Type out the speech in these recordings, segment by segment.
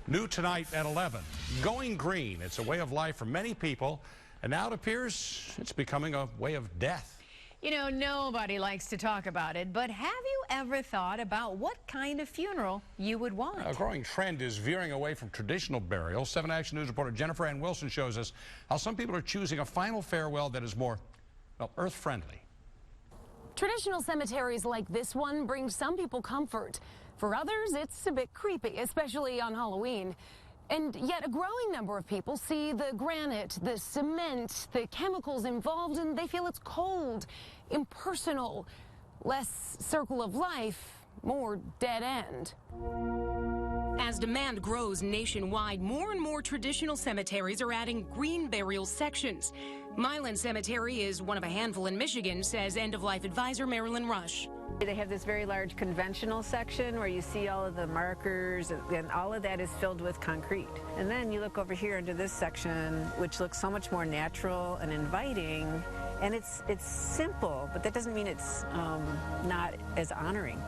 New tonight at 11. Going green. It's a way of life for many people, and now it appears it's becoming a way of death. You know, nobody likes to talk about it, but have you ever thought about what kind of funeral you would want? A growing trend is veering away from traditional burials. 7 Action News reporter Jennifer Ann Wilson shows us how some people are choosing a final farewell that is more, well, earth-friendly. Traditional cemeteries like this one bring some people comfort. For others, it's a bit creepy, especially on Halloween. And yet a growing number of people see the granite, the cement, the chemicals involved, and they feel it's cold, impersonal, less circle of life, more dead end. As demand grows nationwide, more and more traditional cemeteries are adding green burial sections. Milan Cemetery is one of a handful in Michigan, says end-of-life advisor Marilyn Rush. They have this very large conventional section where you see all of the markers, and all of that is filled with concrete. And then you look over here into this section, which looks so much more natural and inviting, and it's simple, but that doesn't mean it's not as honoring.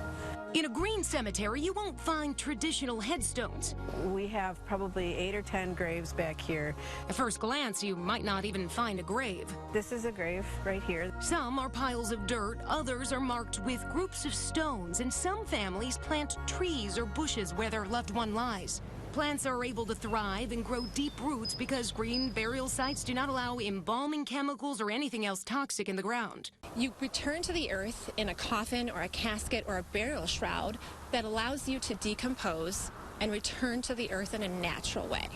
In a green cemetery, you won't find traditional headstones. We have probably 8 or 10 graves back here. At first glance, you might not even find a grave. This is a grave right here. Some are piles of dirt, others are marked with groups of stones, and some families plant trees or bushes where their loved one lies. Plants are able to thrive and grow deep roots because green burial sites do not allow embalming chemicals or anything else toxic in the ground. You return to the earth in a coffin or a casket or a burial shroud that allows you to decompose and return to the earth in a natural way.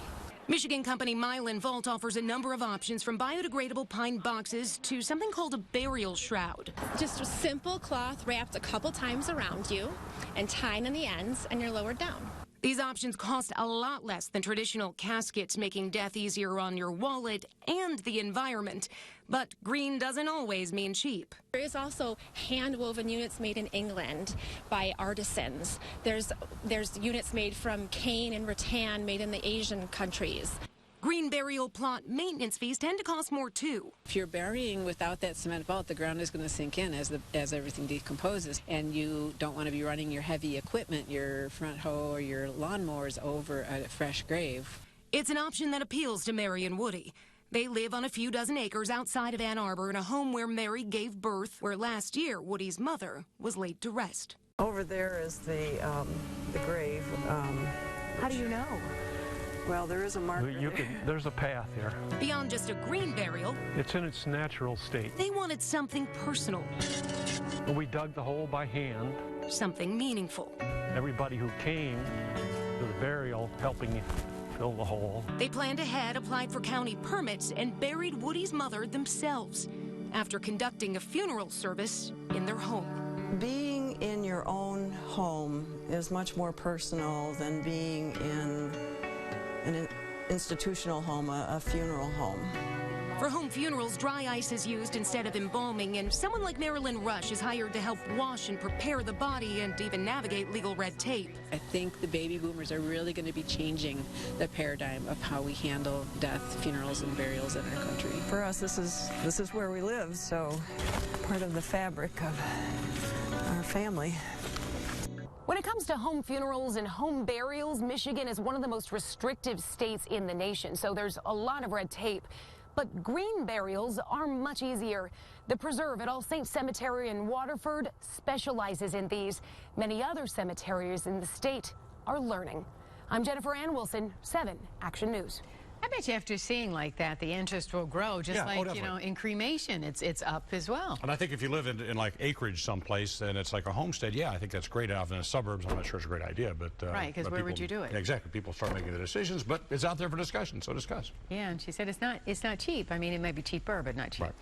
Michigan company Milan Vault offers a number of options from biodegradable pine boxes to something called a burial shroud. Just a simple cloth wrapped a couple times around you and tied on the ends, and you're lowered down. These options cost a lot less than traditional caskets, making death easier on your wallet and the environment. But green doesn't always mean cheap. There is also hand-woven units made in England by artisans. There's units made from cane and rattan made in the Asian countries. Green burial plot maintenance fees tend to cost more, too. If you're burying without that cement vault, the ground is going to sink in as everything decomposes, and you don't want to be running your heavy equipment, your front hoe or your lawnmowers, over a fresh grave. It's an option that appeals to Mary and Woody. They live on a few dozen acres outside of Ann Arbor in a home where Mary gave birth, where last year Woody's mother was laid to rest. Over there is the grave. How do you know? Well, there is a marker. There's a path here. Beyond just a green burial, It's in its natural state. they wanted something personal, We dug the hole by hand. something meaningful. Everybody who came to the burial helping fill the hole. They planned ahead, applied for county permits, and buried Woody's mother themselves after conducting a funeral service in their home. Being in your own home is much more personal than being in an institutional home, a funeral home. For home funerals, dry ice is used instead of embalming, and someone like Marilyn Rush is hired to help wash and prepare the body and even navigate legal red tape. I think the baby boomers are really going to be changing the paradigm of how we handle death, funerals, and burials in our country. For us, this is where we live, so part of the fabric of our family. When it comes to home funerals and home burials, Michigan is one of the most restrictive states in the nation, so there's a lot of red tape. But green burials are much easier. The Preserve at All Saints Cemetery in Waterford specializes in these. Many other cemeteries in the state are learning. I'm Jennifer Ann Wilson, 7 Action News. I bet you after seeing like that, the interest will grow, just like, you know, in cremation, it's up as well. And I think if you live in like acreage someplace and it's like a homestead, yeah, I think that's great. Out in the suburbs, I'm not sure it's a great idea, but Right, because where would you do it? Exactly, people start making the decisions, but it's out there for discussion, so discuss. Yeah, and she said it's not cheap. I mean, it might be cheaper, but not cheap. Right.